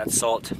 That's salt.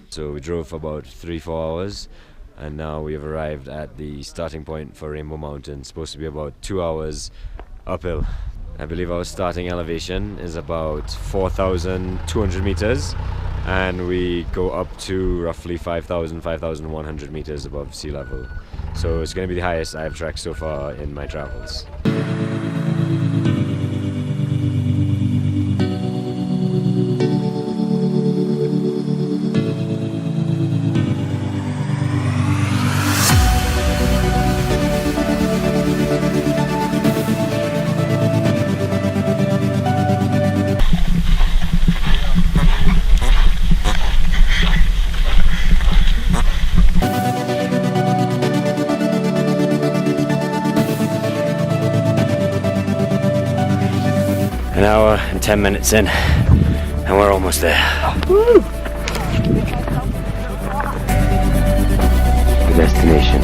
So we drove for about 3-4 hours, and now we have arrived at the starting point for Rainbow Mountain. It's supposed to be about 2 hours uphill. I believe our starting elevation is about 4,200 meters, and we go up to roughly 5,100 meters above sea level. So it's going to be the highest I've trekked so far in my travels. An hour and 10 minutes in, and we're almost there. Woo! The destination.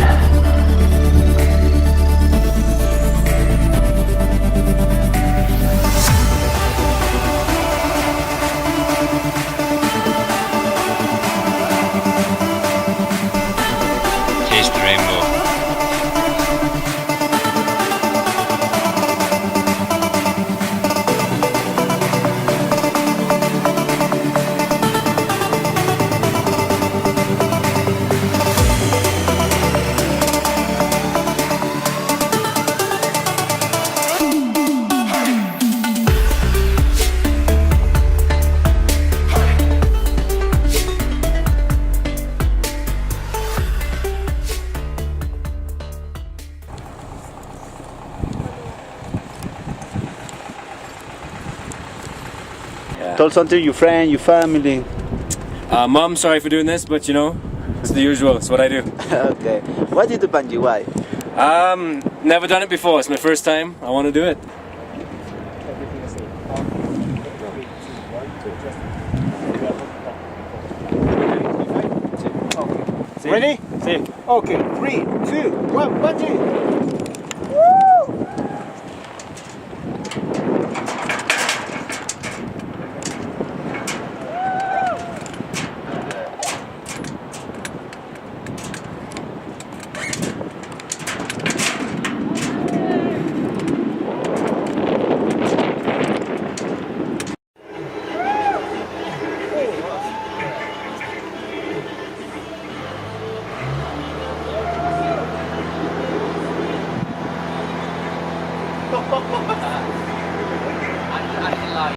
Taste the rainbow. Tell something to your friend, your family. Mom, sorry for doing this, but you know, it's the usual, it's what I do. Okay. Why did you do bungee? Why? Never done it before, it's my first time, I want to do it. Ready? See. Okay, 3, 2, 1, bungee!